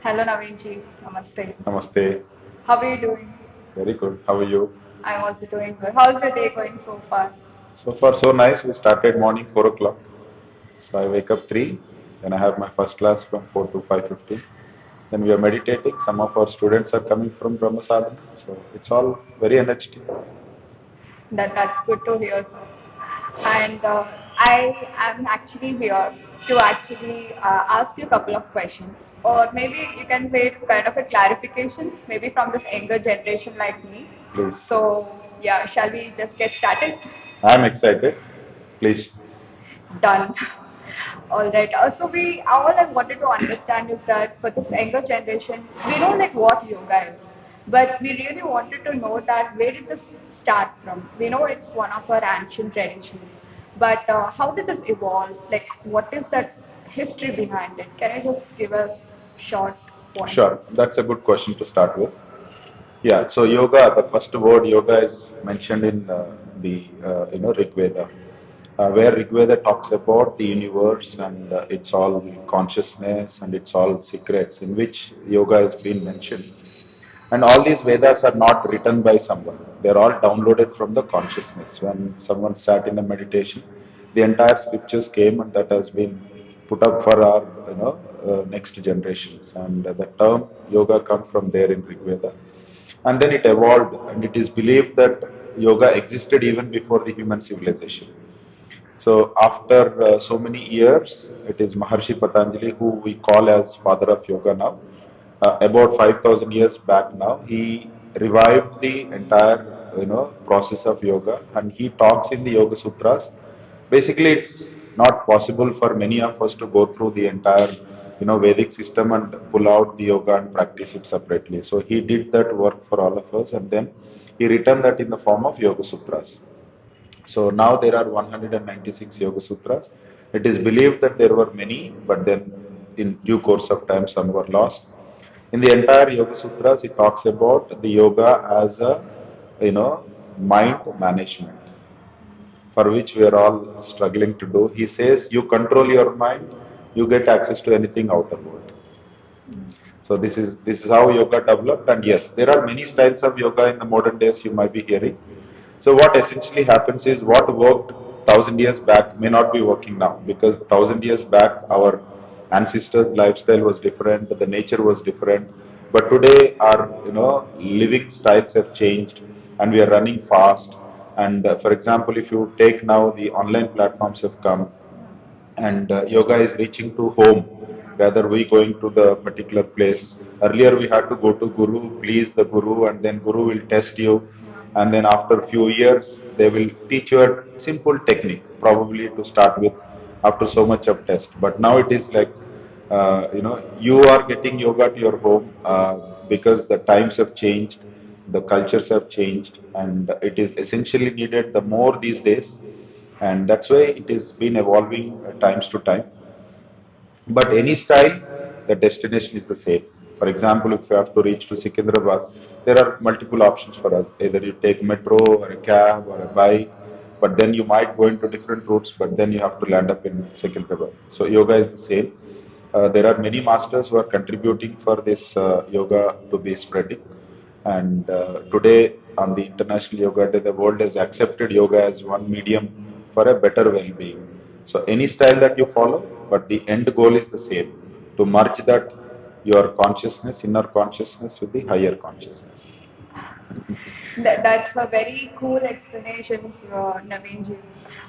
Hello Naveen Ji, Namaste. Namaste. How are you doing? Very good. How are you? I'm also doing good. How's your day going so far? So far, so nice. We started morning 4 o'clock. So I wake up 3. Then I have my first class from 4 to 5:15. Then we are meditating. Some of our students are coming from Brahma Sadhana. So it's all very energetic. That's good to hear, sir. And I am actually here to actually ask you a couple of questions, or maybe you can say it's kind of a clarification, maybe from this younger generation like me. Please. So yeah, shall we just get started? I'm excited. Please. Done. All right. So we all I wanted to understand is that for this younger generation, we know like what yoga is, but we really wanted to know that where did this start from? We know it's one of our ancient traditions, but how did this evolve? Like, what is that history behind it? Can you just give a short point? Sure. That's a good question to start with. Yeah. So yoga, the first word yoga is mentioned in the Rig Veda, where Rig Veda talks about the universe and it's all consciousness and it's all secrets, in which yoga has been mentioned. And all these Vedas are not written by someone; they're all downloaded from the consciousness. When someone sat in a meditation, the entire scriptures came, and that has been put up for our next generations. And the term yoga comes from there in Rig Veda, and then it evolved, and it is believed that yoga existed even before the human civilization. So after so many years, it is Maharshi Patanjali, who we call as father of yoga now. About 5,000 years back now, he revived the entire process of yoga, and he talks in the Yoga Sutras. Basically, it's not possible for many of us to go through the entire Vedic system and pull out the yoga and practice it separately. So he did that work for all of us, and then he written that in the form of Yoga Sutras. So now there are 196 Yoga Sutras. It is believed that there were many, but then in due course of time, some were lost. In the entire Yoga Sutras, it talks about the yoga as a, mind management, for which we are all struggling to do. He says, you control your mind, you get access to anything outer world. So this is how yoga developed. And yes, there are many styles of yoga in the modern days you might be hearing. So what essentially happens is what worked 1,000 years back may not be working now, because 1,000 years back our ancestors' lifestyle was different, the nature was different. But today our living styles have changed, and we are running fast. And for example, if you take now, the online platforms have come, and yoga is reaching to home rather we going to the particular place. Earlier we had to go to guru, please the guru, and then guru will test you, and then after a few years they will teach you a simple technique probably to start with, after so much of test. But now it is like you are getting yoga to your home, because the times have changed, the cultures have changed, and it is essentially needed the more these days. And that's why it has been evolving times to time. But any style, the destination is the same. For example, if you have to reach to Secunderabad, there are multiple options for us. Either you take metro or a cab or a bike, but then you might go into different routes, but then you have to land up in Secunderabad. So yoga is the same. There are many masters who are contributing for this yoga to be spreading. And today, on the International Yoga Day, the world has accepted yoga as one medium for a better well-being. So any style that you follow, but the end goal is the same: to merge that your consciousness, inner consciousness, with the higher consciousness. That's a very cool explanation, Naveen ji.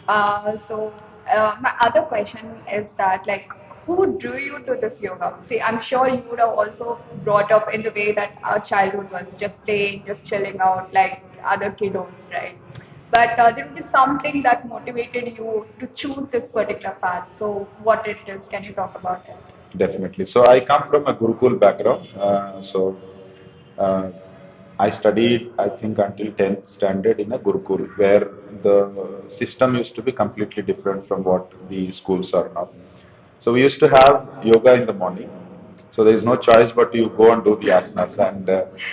My other question is that, like, who drew you to this yoga? See, I'm sure you would have also brought up in the way that our childhood was just playing, just chilling out like other kiddos, right? But there will be something that motivated you to choose this particular path. So, what it is, can you talk about it? Definitely. So I come from a Gurukul background. Uh, I studied, I think, until 10th standard in a Gurukul, where the system used to be completely different from what the schools are now. So we used to have yoga in the morning. So there is no choice but you go and do the asanas. And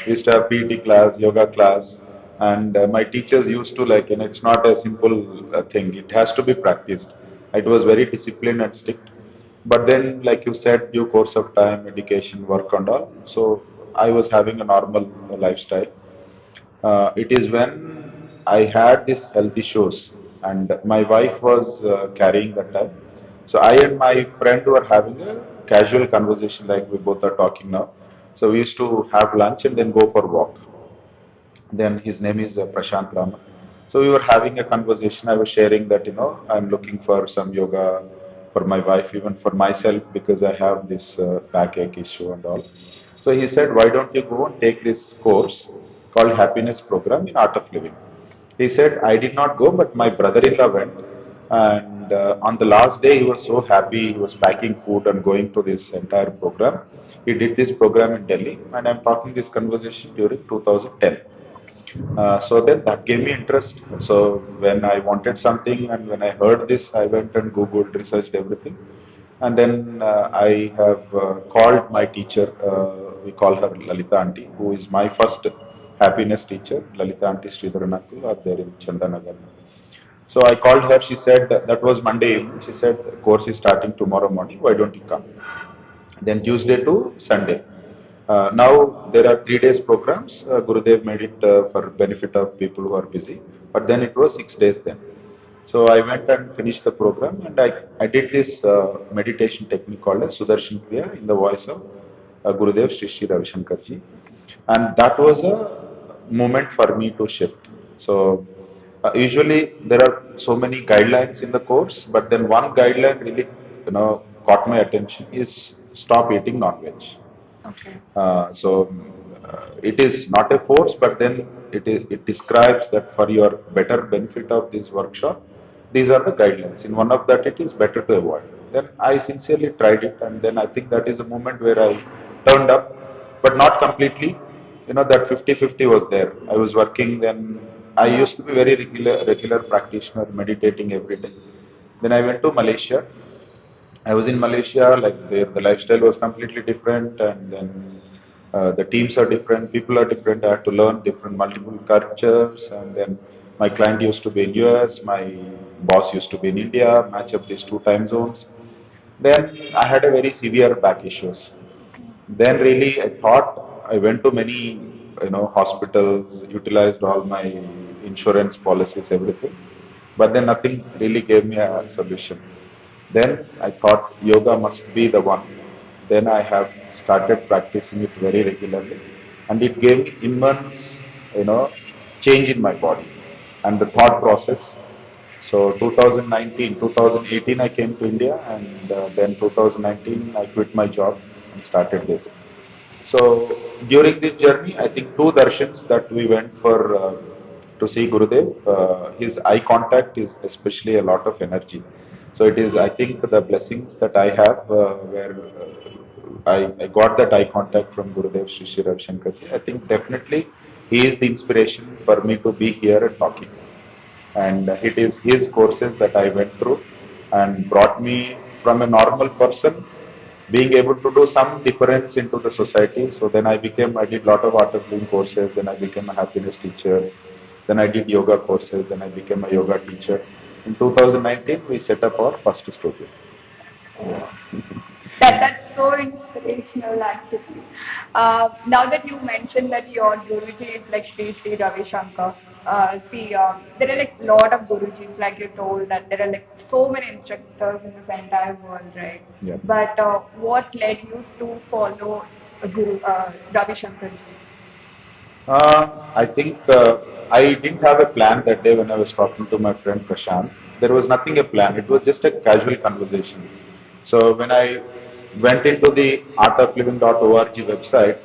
we used to have PT class, yoga class, and my teachers used to, like, it's not a simple thing. It has to be practiced. It was very disciplined and strict. But then, like you said, due course of time, education, work and all, so I was having a normal lifestyle. It is when I had these health issues and my wife was carrying that time. So I and my friend were having a casual conversation like we both are talking now. So we used to have lunch and then go for walk. Then his name is Prashant Raman. So we were having a conversation. I was sharing that, I'm looking for some yoga for my wife, even for myself, because I have this backache issue and all. So he said, why don't you go and take this course called Happiness Program in Art of Living? He said, I did not go, but my brother-in-law went. And on the last day, he was so happy. He was packing food and going to this entire program. He did this program in Delhi, and I'm talking this conversation during 2010. So then that gave me interest. So when I wanted something and when I heard this, I went and Googled, researched everything. And then I have called my teacher, we call her Lalita Aunty, who is my first happiness teacher. Lalita Aunty Sridharan Uncle are there in Chandanagar. So I called her, she said, that was Monday evening. She said, the course is starting tomorrow morning, why don't you come? Then Tuesday to Sunday. Now there are 3 days programs. Gurudev made it for benefit of people who are busy, but then it was 6 days then. So I went and finished the program and I did this meditation technique called as Sudarshan Kriya in the voice of Gurudev Sri Sri Ravi Shankar ji. And that was a moment for me to shift. So usually there are so many guidelines in the course, but then one guideline really, caught my attention is stop eating non-veg. Okay. It is not a force, but then it describes that for your better benefit of this workshop, these are the guidelines. In one of that, it is better to avoid. Then I sincerely tried it, and then I think that is a moment where I turned up, but not completely. That 50-50 was there. I was working then. I Yeah. used to be very regular practitioner, meditating every day. Then I went to Malaysia. I was in Malaysia, like there, the lifestyle was completely different, and then the teams are different, people are different. I had to learn different, multiple cultures, and then my client used to be in US, my boss used to be in India, match up these two time zones. Then I had a very severe back issues. Then really I thought I went to many hospitals, utilized all my insurance policies, everything, but then nothing really gave me a solution. Then I thought yoga must be the one. Then I have started practicing it very regularly, and it gave me immense, you know, change in my body and the thought process. So 2019, 2018, I came to India, and then 2019, I quit my job and started this. So during this journey, I think two darshans that we went for to see Gurudev. His eye contact is especially a lot of energy. So it is, I think, the blessings that I have where I got that eye contact from Gurudev Sri Sri Ravi Shankar ji. I think definitely he is the inspiration for me to be here and talking. And it is his courses that I went through and brought me from a normal person being able to do some difference into the society. So then I did lot of art of living courses, then I became a happiness teacher, then I did yoga courses, then I became a yoga teacher. In 2019, we set up our first studio. Yeah. That's so inspirational, actually. Now that you mentioned that your Guruji is like Sri Sri Ravi Shankar, see, there are like lot of Gurujis, like you told that there are like so many instructors in this entire world, right? Yeah. But what led you to follow Guru Ravi Shankar ji? I think I didn't have a plan that day when I was talking to my friend Prashant. There was nothing a plan. It was just a casual conversation. So when I went into the artofliving.org website,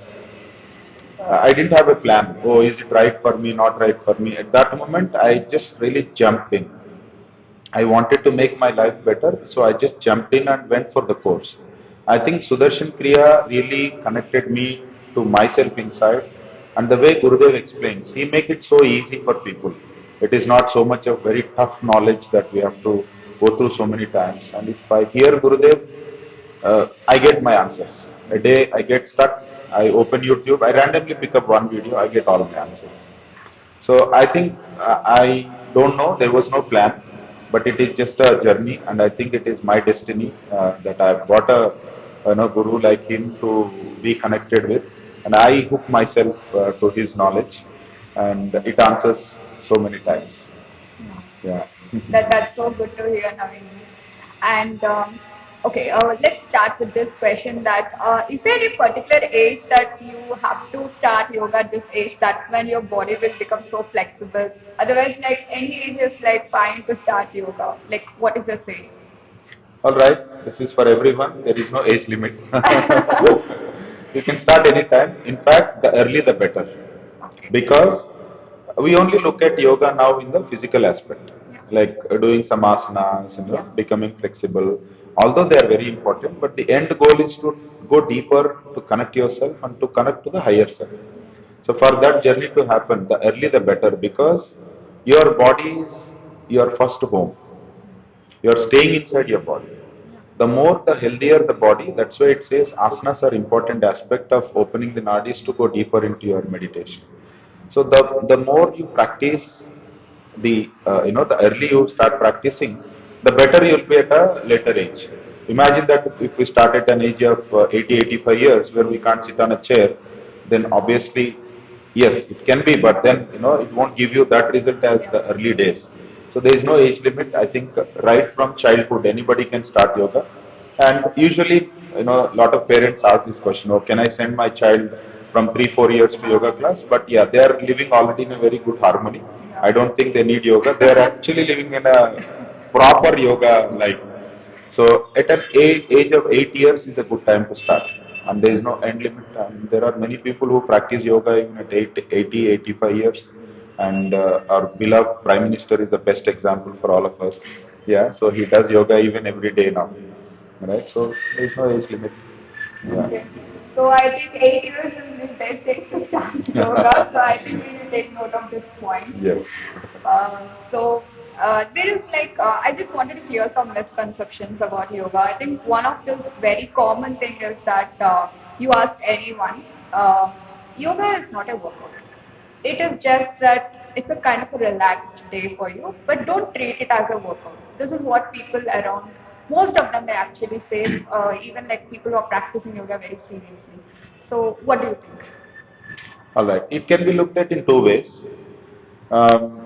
I didn't have a plan. Oh, is it right for me, not right for me? At that moment, I just really jumped in. I wanted to make my life better, so I just jumped in and went for the course. I think Sudarshan Kriya really connected me to myself inside, and the way Gurudev explains, he make it so easy for people. It is not so much of very tough knowledge that we have to go through so many times. And if I hear Gurudev, I get my answers. A day I get stuck, I open YouTube, I randomly pick up one video, I get all my answers. So I think I don't know, there was no plan. but it is just a journey, and I think it is my destiny that I've got a guru like him to be connected with, and I hook myself to his knowledge, and it answers so many times. Yeah. Yeah. That's so good to hear, Naveen. And okay, let's start with this question. That is there a particular age that you have to start yoga at this age? That's when your body will become so flexible. Otherwise, like any age is like fine to start yoga. Like what is your say? All right, this is for everyone. There is no age limit. You can start anytime. In fact, the early the better. Okay. Because we only look at yoga now in the physical aspect, Yeah. like doing some asanas, Yeah. becoming flexible. Although they are very important, but the end goal is to go deeper, to connect yourself and to connect to the higher self. So for that journey to happen, the early the better, because your body is your first home. You are staying inside your body. Yeah. The more, the healthier the body. That's why it says asanas are important aspect of opening the nadis to go deeper into your meditation. So the more you practice, the early you start practicing, the better you'll be at a later age. Imagine that if we start at an age of 80, 85 years where we can't sit on a chair, then obviously, yes, it can be, but then it won't give you that result as Yeah. the early days. So there is no age limit. I think right from childhood, anybody can start yoga. And usually, a lot of parents ask this question, oh, can I send my child from 3, 4 years to yoga class? But yeah, they are living already in a very good harmony. Yeah. I don't think they need yoga. They are actually living in a proper yoga life. So at an age of 8 years is a good time to start. And there is no end limit. And there are many people who practice yoga even at 80, 85 years. And our beloved Prime Minister is the best example for all of us. Yeah, so he does yoga even every day now. Right? So there is no age limit. Yeah. Okay. So I think 8 years is the best age to start yoga. So I think we will take note of this point. Yes. So there is like I just wanted to clear some misconceptions about yoga. I think one of the very common thing is that you ask anyone, yoga is not a workout. It is just that it's a kind of a relaxed day for you, but don't treat it as a workout. This is what people around, most of them, they actually say, even like people who are practicing yoga very seriously. So, what do you think? All right. It can be looked at in two ways. Um,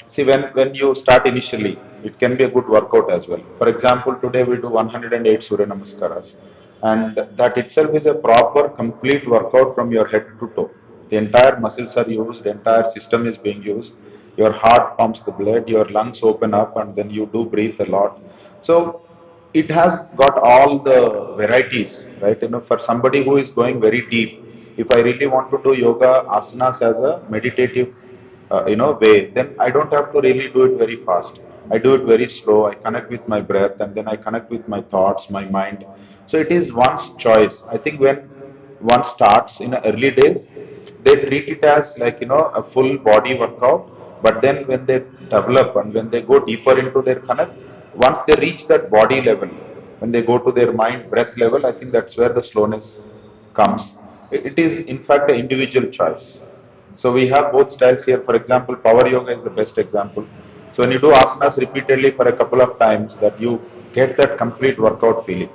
See, when you start initially, it can be a good workout as well. For example, today we do 108 Surya Namaskaras, and that itself is a proper, complete workout from your head to toe. The entire muscles are used, the entire system is being used. Your heart pumps the blood, your lungs open up, and then you do breathe a lot. So it has got all the varieties, right? For somebody who is going very deep, if I really want to do yoga asanas as a meditative way, then I don't have to really do it very fast. I do it very slow. I connect with my breath, and then I connect with my thoughts, my mind. So it is one's choice. I think when one starts in the early days, they treat it as like a full body workout. But then when they develop and when they go deeper into their connect, once they reach that body level, when they go to their mind breath level, I think that's where the slowness comes. It is in fact an individual choice. So we have both styles here. For example, power yoga is the best example. So when you do asanas repeatedly for a couple of times, that you get that complete workout feeling.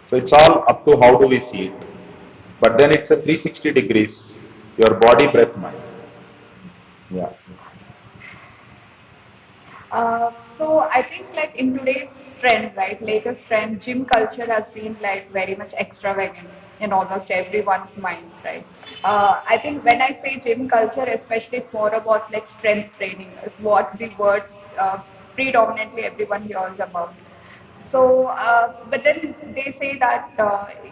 So it's all up to how do we see it. But then it's a 360 degrees, your body, breath, mind. Yeah. So I think like in today's trend, right, latest trend, gym culture has been like very much extravagant in almost everyone's mind, right? I think when I say gym culture, especially it's more about like strength training is what the word predominantly everyone hears about. So, but then they say that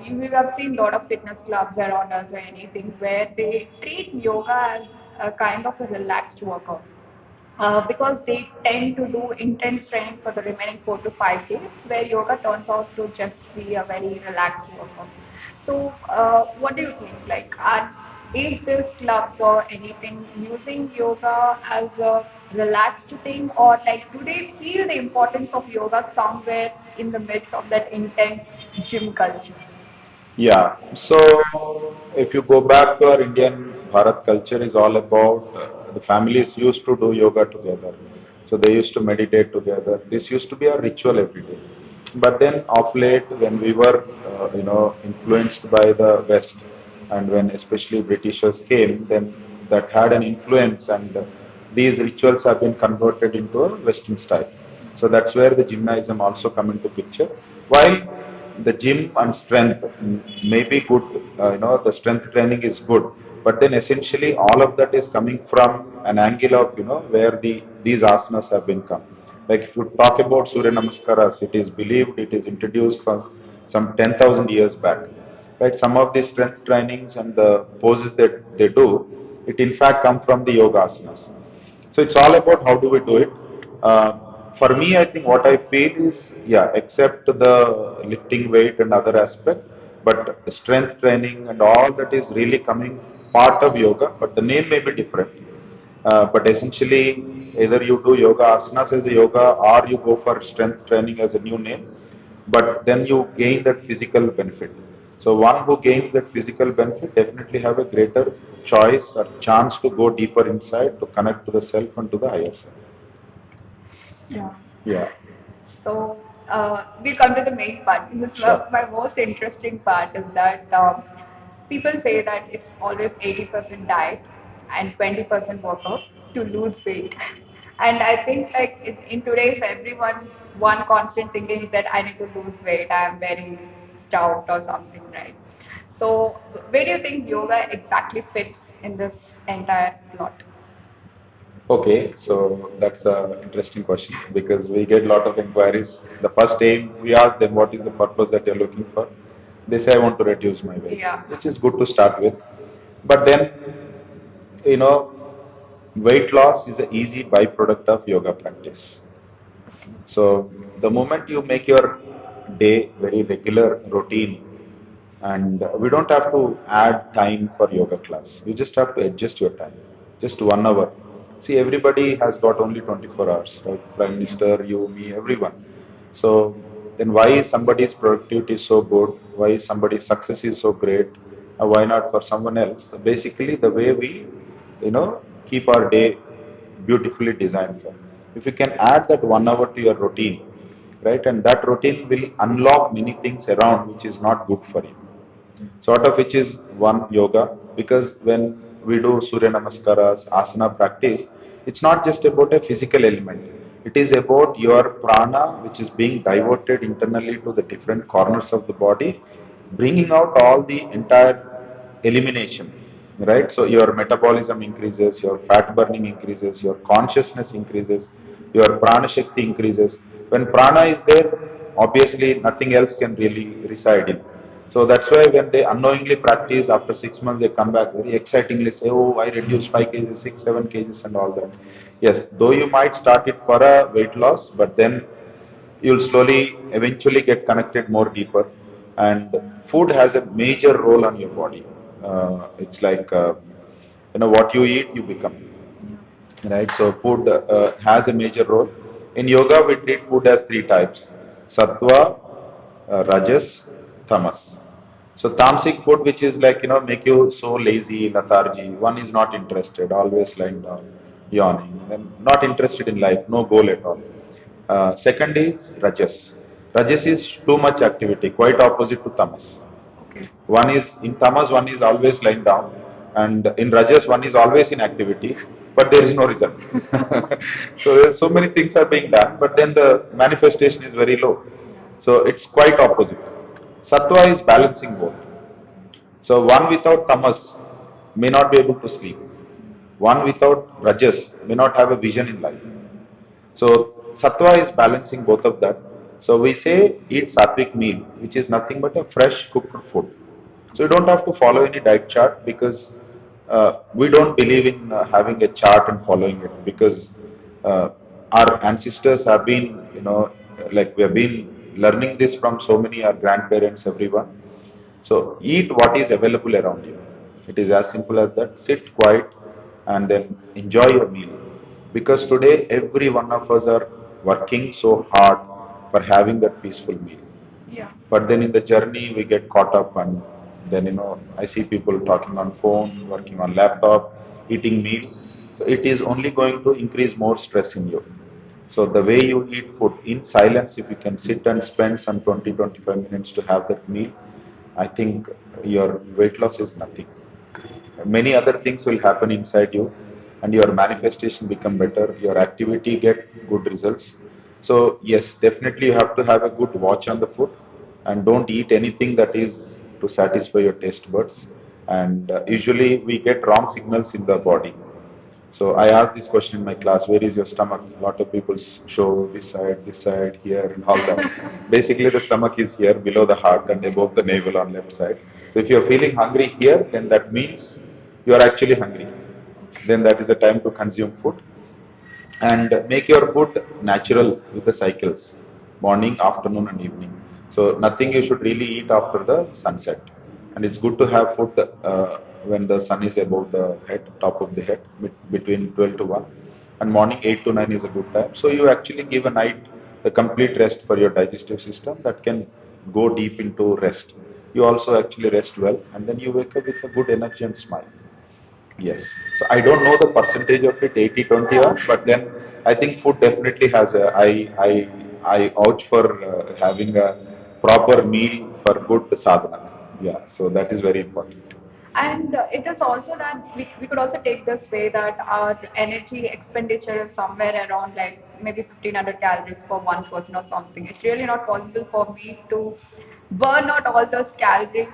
you have seen a lot of fitness clubs around us or anything where they treat yoga as a kind of a relaxed workout because they tend to do intense training for the remaining 4 to 5 days, where yoga turns out to just be a very relaxed workout. So, what do you think? Like, is this clubs or anything using yoga as a relaxed thing, or like, do they feel the importance of yoga somewhere in the midst of that intense gym culture? Yeah. So if you go back to our Indian Bharat culture is all about the families used to do yoga together. So they used to meditate together. This used to be a ritual every day. But then of late, when we were, influenced by the West, and when especially Britishers came, then that had an influence, and these rituals have been converted into a Western style. So that's where the gymnasium also come into picture. While the gym and strength may be good, the strength training is good, but then essentially all of that is coming from an angle of, where these asanas have been come. Like if you talk about Surya Namaskaras, it is believed it is introduced from some 10,000 years back. Right? Some of the strength trainings and the poses that they do, it in fact come from the yoga asanas. So it's all about how do we do it. For me, I think what I feel is, yeah, except the lifting weight and other aspect, but strength training and all that is really coming part of yoga, but the name may be different. But essentially, either you do yoga asanas as a yoga or you go for strength training as a new name, but then you gain that physical benefit. So one who gains that physical benefit definitely have a greater choice or chance to go deeper inside to connect to the self and to the higher self. Yeah. Yeah, So we'll come to the main part. This is sure. my most interesting part is that people say that it's always 80% diet and 20% workout to lose weight. And I think like in today's everyone's one constant thinking is that I need to lose weight. I am very stout or something, right? So where do you think yoga exactly fits in this entire plot? Okay, so that's an interesting question because we get a lot of inquiries. The first aim, we ask them what is the purpose that you're looking for. They say, I want to reduce my weight, Yeah. which is good to start with. But then, you know, weight loss is an easy byproduct of yoga practice. So the moment you make your day very regular routine, and we don't have to add time for yoga class. You just have to adjust your time, just 1 hour. See, everybody has got only 24 hours, right? Prime Yeah. Minister, you, me, everyone. So then why somebody's productivity is so good? Why somebody's success is so great? Why not for someone else? Basically, the way we, keep our day beautifully designed for. If you can add that 1 hour to your routine, right, and that routine will unlock many things around which is not good for you. Sort of which is one yoga, because when we do Surya Namaskaras, asana practice, it's not just about a physical element. It is about your prana, which is being diverted internally to the different corners of the body, bringing out all the entire elimination, right? So your metabolism increases, your fat burning increases, your consciousness increases, your prana shakti increases. When prana is there, obviously nothing else can really reside in. So that's why when they unknowingly practice, after 6 months, they come back very excitingly say, "Oh, I reduced 5 kgs, 6, 7 kgs, and all that." Yes, though you might start it for a weight loss, but then you'll slowly, eventually get connected more deeper. And food has a major role on your body. It's like, what you eat, you become, right? So food has a major role. In yoga, we treat food as three types: sattva, rajas, tamas. So tamasic food, which is like, make you so lazy, lethargy. One is not interested, always lying down, yawning, and not interested in life, no goal at all. Second is rajas. Rajas is too much activity, quite opposite to tamas. Okay. One is in tamas, one is always lying down, and in rajas, one is always in activity, but there is no result. So there's so many things are being done, but then the manifestation is very low. So it's quite opposite. Sattva is balancing both. So one without tamas may not be able to sleep. One without rajas may not have a vision in life. So sattva is balancing both of that. So we say eat sattvic meal, which is nothing but a fresh cooked food. So you don't have to follow any diet chart, because we don't believe in having a chart and following it, because uh, our ancestors have been, like we have been learning this from so many our grandparents, everyone. So eat what is available around you. It is as simple as that. Sit quiet and then enjoy your meal. Because today every one of us are working so hard for having that peaceful meal. Yeah. But then in the journey we get caught up, and then I see people talking on phone, working on laptop, eating meal. So it is only going to increase more stress in you. So the way you eat food in silence, if you can sit and spend some 20-25 minutes to have that meal, I think your weight loss is nothing. Many other things will happen inside you, and your manifestation become better, your activity get good results. So yes, definitely you have to have a good watch on the food, and don't eat anything that is to satisfy your taste buds. And usually we get wrong signals in the body. So I asked this question in my class, where is your stomach? A lot of people show this side, here, and all that. Basically, the stomach is here below the heart and above the navel on left side. So if you're feeling hungry here, then that means you are actually hungry. Then that is the time to consume food, and make your food natural with the cycles, morning, afternoon, and evening. So nothing you should really eat after the sunset. And it's good to have food when the sun is above the head, top of the head, between 12 to 1, and morning 8 to 9 is a good time. So you actually give a night the complete rest for your digestive system that can go deep into rest. You also actually rest well, and then you wake up with a good energy and smile. Yes. So I don't know the percentage of it, 80-20, but then I think food definitely has a, I ouch for having a proper meal for good sadhana. Yeah. So that is very important. And it is also that we could also take this way that our energy expenditure is somewhere around like maybe 1500 calories for one person or something. It's really not possible for me to burn out all those calories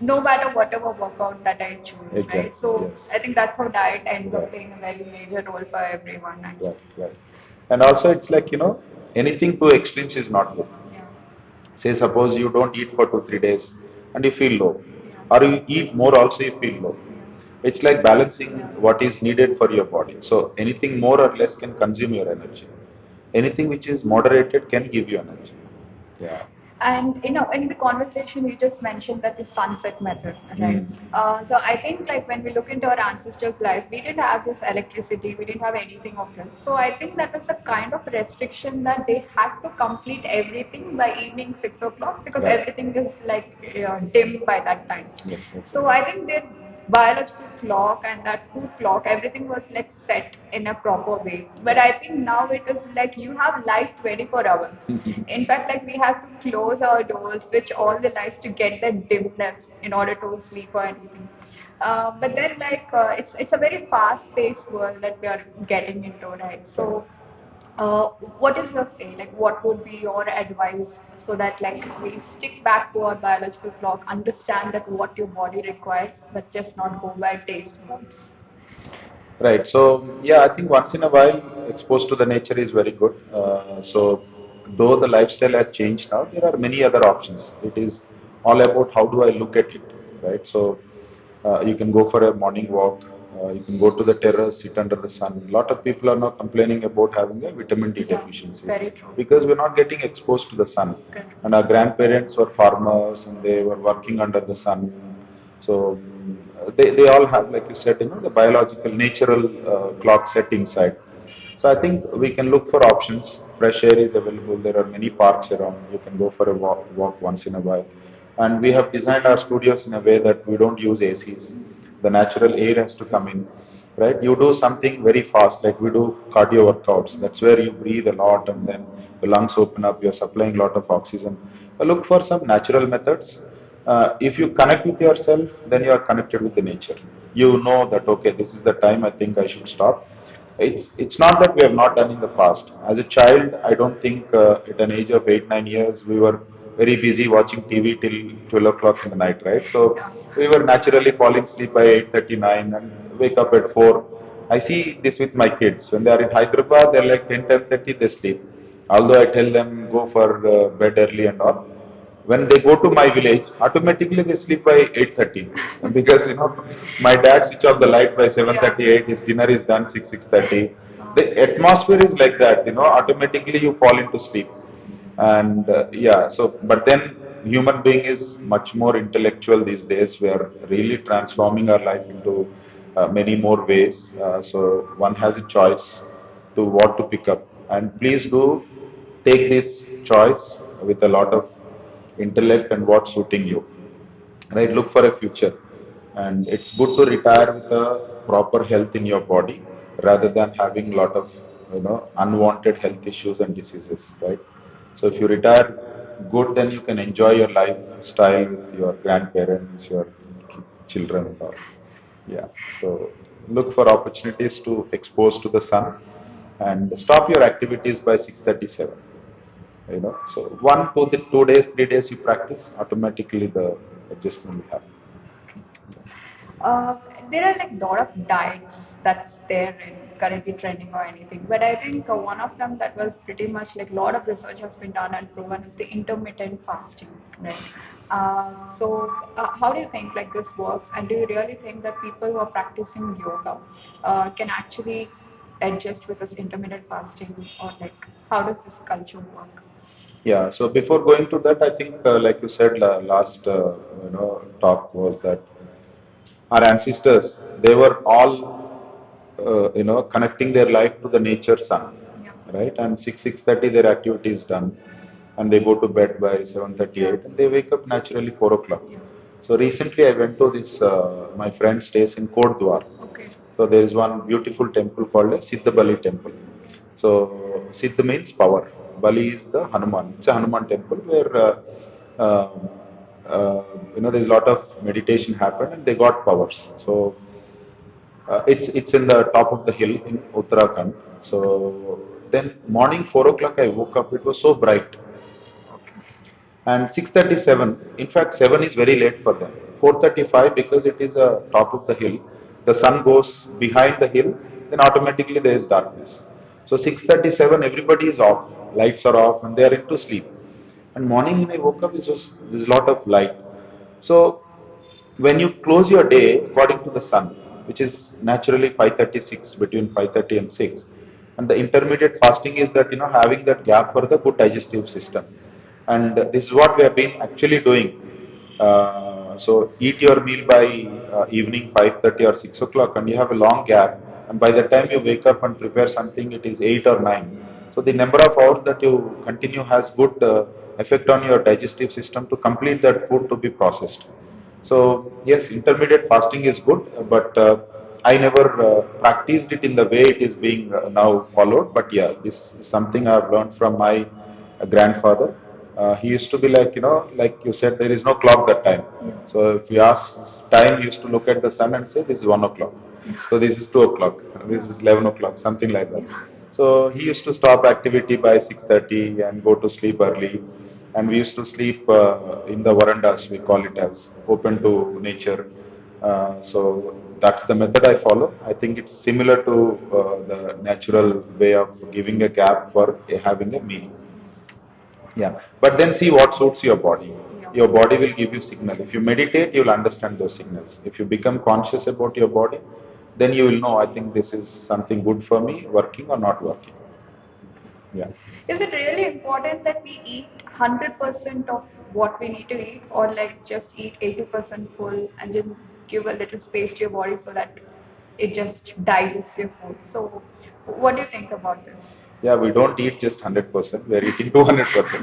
no matter whatever workout that I choose, right? Exactly. So Yes. I think that's how diet ends up Right. playing a very major role for everyone Right. actually. Right. And also, it's like, anything too extremes is not good. Yeah. Say, suppose you don't eat for 2-3 days and you feel low, Yeah. or you eat more also you feel low. It's like balancing Yeah. what is needed for your body. So anything more or less can consume your energy. Anything which is moderated can give you energy. Yeah. And in the conversation, you just mentioned that the sunset method, right? Mm. So I think like when we look into our ancestors' life, we didn't have this electricity, we didn't have anything of this. So I think that was a kind of restriction that they had to complete everything by evening 6 o'clock because Right. everything is like dim by that time. Yes, So exactly. I think their biological clock and that food clock, everything was like set in a proper way. But I think now it is like you have light 24 hours. In fact, like we have to close our doors, switch all the lights to get that dimness in order to sleep or anything. But then it's a very fast-paced world that we are getting into, right? Right. So uh, what is your say? Like, what would be your advice so that like we stick back to our biological clock, understand that what your body requires, but just not go by taste buds? Right. So yeah, I think once in a while exposed to the nature is very good. So though the lifestyle has changed now, there are many other options. It is all about how do I look at it, right? So you can go for a morning walk. You can go to the terrace, sit under the sun. A lot of people are now complaining about having a vitamin D Yeah, deficiency very true. because we're not getting exposed to the sun. Correct. And our grandparents were farmers and they were working under the sun. So they all have, like you said, the biological, natural clock set inside. So I think we can look for options. Fresh air is available. There are many parks around. You can go for a walk once in a while. And we have designed our studios in a way that we don't use ACs. The natural air has to come in, right? You do something very fast, like we do cardio workouts. That's where you breathe a lot and then the lungs open up. You're supplying a lot of oxygen. Look for some natural methods. If you connect with yourself, then you are connected with the nature. You know that, okay, this is the time I think I should stop. It's not that we have not done in the past. As a child, I don't think at an age of 8-9 years we were very busy watching TV till 12 o'clock in the night, right? So Yeah. we were naturally falling asleep by 8:39 and wake up at 4. I see this with my kids. When they are in Hyderabad, they're like 10:30 they sleep. Although I tell them go for bed early and all, when they go to my village, automatically they sleep by 8:30 because my dad switch off the light by Yeah. 7:38. His dinner is done 6:30. Uh, The atmosphere is like that. Automatically you fall into sleep. And yeah, so but then human being is much more intellectual these days. We are really transforming our life into many more ways. So one has a choice to what to pick up. And please do take this choice with a lot of intellect and what's suiting you. Right? Look for a future. And it's good to retire with a proper health in your body rather than having a lot of unwanted health issues and diseases, right? So if you retire good, then you can enjoy your lifestyle with your grandparents, your children and all. Yeah. So look for opportunities to expose to the sun and stop your activities by 6:37. So 2 days, 3 days you practice, automatically the adjustment will happen. Uh, there are like a lot of diets that's there in currently trending or anything, but I think one of them that was pretty much like a lot of research has been done and proven is the intermittent fasting, right? How do you think like this works, and do you really think that people who are practicing yoga can actually adjust with this intermittent fasting, or like how does this culture work? Yeah. So before going to that, I think, like you said, last talk was that our ancestors, they were all connecting their life to the nature sun, Yeah. right? And 6:30 their activity is done, and they go to bed by 7:38, and they wake up naturally 4 o'clock. Yeah. So recently I went to this, my friend stays in Kodwar. Okay. So there is one beautiful temple called a Siddha Bali temple. So Siddha means power, Bali is the Hanuman. It's a Hanuman temple where um, uh, there's a lot of meditation happened and they got powers. So it's in the top of the hill in Uttarakhand. So then morning 4 o'clock I woke up. It was so bright, and 6:37. In fact, 7 is very late for them. 4:35, because it is a top of the hill. The sun goes behind the hill, then automatically there is darkness. So 6:37, everybody is off. Lights are off, and they are into sleep. And morning when I woke up, there's a lot of light. So when you close your day according to the sun, which is naturally 5:36, between 5:30 and 6, and the intermediate fasting is that having that gap for the good digestive system, and this is what we have been actually doing. So eat your meal by evening 5:30 or 6 o'clock, and you have a long gap. And by the time you wake up and prepare something, it is 8 or 9. So the number of hours that you continue has good effect on your digestive system to complete that food to be processed. So yes, intermediate fasting is good, but I never practiced it in the way it is being now followed. But yeah, this is something I've learned from my grandfather. He used to be like, like you said, there is no clock that time. So if we ask time, he used to look at the sun and say, this is 1 o'clock. So this is 2 o'clock. This is 11 o'clock, something like that. So he used to stop activity by 6:30 and go to sleep early. And we used to sleep in the verandas, we call it as open to nature. So that's the method I follow. I think it's similar to the natural way of giving a gap for having a meal. Yeah, but then see what suits your body. Yeah. Your body will give you signal. If you meditate, you'll understand those signals. If you become conscious about your body, then you will know, I think this is something good for me, working or not working. Yeah. Is it really important that we eat 100% of what we need to eat, or like just eat 80% full and then give a little space to your body so that it just digests your food? So, what do you think about this? Yeah, we don't eat just 100%, we're eating 200%.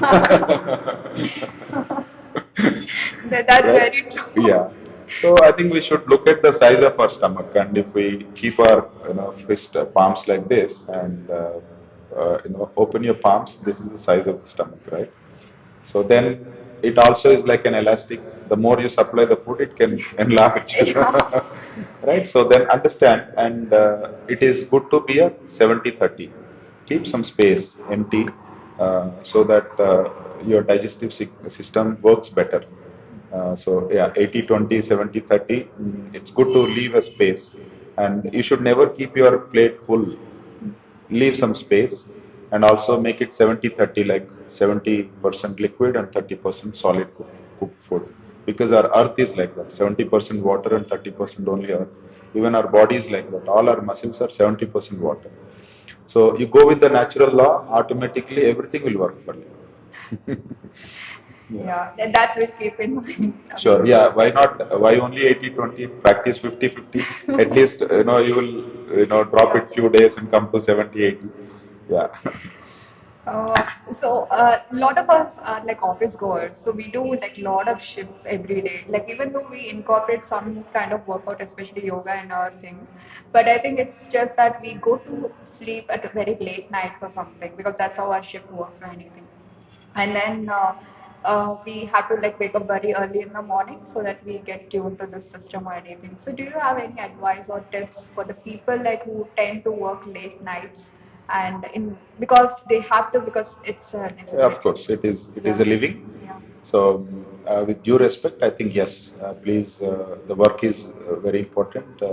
That's Right? very true. Yeah. So I think we should look at the size of our stomach, and if we keep our fist palms like this, and open your palms, this is the size of the stomach, right? So then it also is like an elastic. The more you supply the food, it can enlarge. Yeah. Right? So then understand, and it is good to be a 70-30. Keep some space empty so that your digestive system works better. So yeah, 80-20, 70-30. It's good to leave a space, and you should never keep your plate full. Leave some space, and also make it 70-30, like 70% liquid and 30% solid cooked food, because our earth is like that, 70% water and 30% only earth. Even our body is like that, all our muscles are 70% water. So you go with the natural law, automatically everything will work for you. Yeah. Yeah, that will keep in mind. Sure. Yeah. Why not? Why only 80-20? Practice 50-50. At least, you will, drop Yeah. it few days and come to 70-80. Yeah. Uh, a lot of us are like office goers, so we do like lot of shifts every day. Like even though we incorporate some kind of workout, especially yoga and our thing, but I think it's just that we go to sleep at very late nights or something because that's how our shift works or anything. And then we have to like wake up very early in the morning so that we get tuned to the system or anything. So do you have any advice or tips for the people like who tend to work late nights and in because they have to because it's a Of necessity. course, it is Yeah. a living. Yeah. So, with due respect, I think yes, please, the work is very important.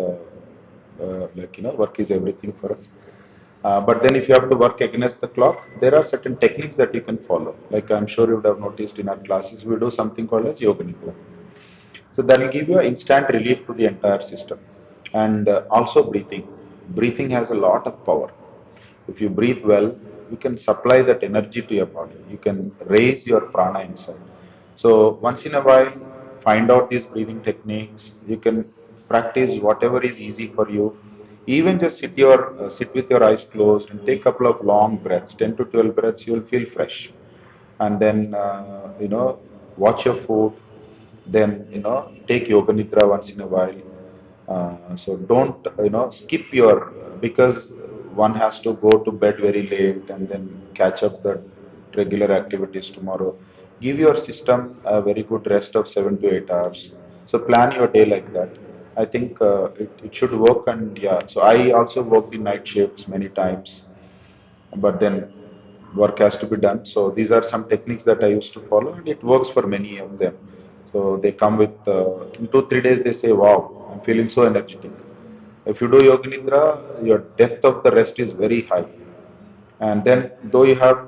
Like work is everything for us. But then, if you have to work against the clock, there are certain techniques that you can follow. Like I'm sure you would have noticed in our classes, we do something called as yoga nidra. So that will give you an instant relief to the entire system. And also breathing. Breathing has a lot of power. If you breathe well, you can supply that energy to your body. You can raise your prana inside. So once in a while, find out these breathing techniques. You can practice whatever is easy for you. Even just sit with your eyes closed and take a couple of long breaths, 10 to 12 breaths. You will feel fresh. And then watch your food, then take yoga nidra once in a while. So don't skip your, because one has to go to bed very late and then catch up the regular activities tomorrow. Give your system a very good rest of 7 to 8 hours. So plan your day like that. I think it should work. And yeah, so I also worked in night shifts many times, but then work has to be done. So these are some techniques that I used to follow, and it works for many of them. So they come with in 2 3 days they say, "Wow, I'm feeling so energetic." If you do yoga nidra, your depth of the rest is very high, and then though you have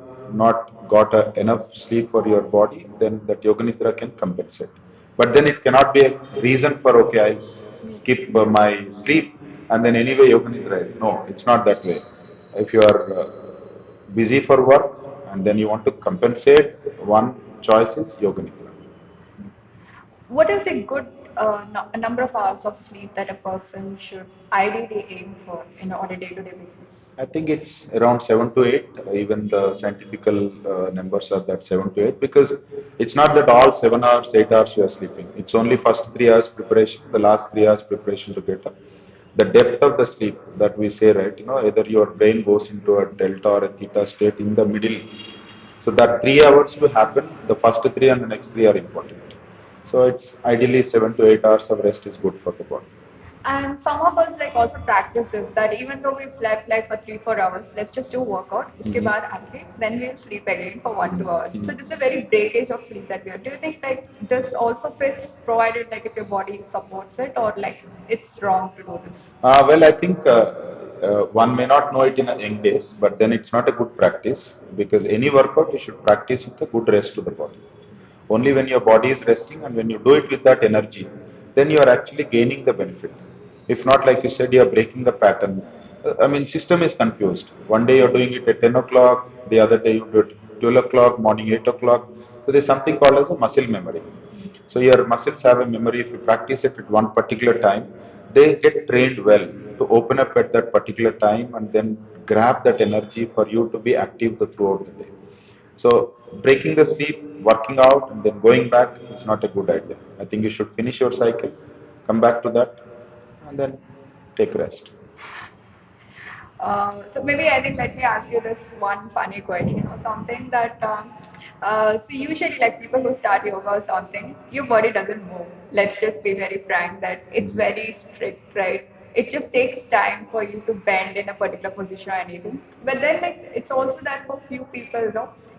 not got enough sleep for your body, then that yoga nidra can compensate. But then it cannot be a reason for, okay, skip my sleep and then anyway yoga nidra is. No, it's not that way. If you are busy for work and then you want to compensate, one choice is yoga nidra. What is the good number of hours of sleep that a person should ideally aim for on a day-to-day basis? I think it's around 7 to 8. Even the scientific numbers are that 7 to 8, because it's not that all 7 hours, 8 hours you are sleeping. It's only first 3 hours preparation, the last 3 hours preparation to get up. The depth of the sleep that we say, right? Either your brain goes into a delta or a theta state in the middle. So that 3 hours to happen, the first three and the next three are important. So it's ideally 7 to 8 hours of rest is good for the body. And some of us like also practice this that even though we've slept like for 3 4 hours, let's just do workout. Uske Mhm. baad aake, then we'll sleep again for one Mhm. two hours. So Mhm. this is a very breakage of sleep that we are. Do you think like this also fits, provided like if your body supports it, or like it's wrong to do this? Well, I think one may not know it in a young days, but then it's not a good practice, because any workout you should practice with a good rest to the body. Only when your body is resting and when you do it with that energy, then you are actually gaining the benefit. If not, like you said, you are breaking the pattern. I mean, system is confused. One day you're doing it at 10 o'clock, the other day you do it 12 o'clock, morning 8 o'clock. So there's something called as a muscle memory. So your muscles have a memory. If you practice it at one particular time, they get trained well to open up at that particular time and then grab that energy for you to be active throughout the day. So breaking the sleep, working out, and then going back is not a good idea. I think you should finish your cycle, come back to that, and then take rest. So maybe I think let me ask you this one funny question or something that so usually like people who start yoga or something, your body doesn't move. Let's just be very frank that it's Mhm. very strict, right? It just takes time for you to bend in a particular position or anything. But then like it's also that for few people,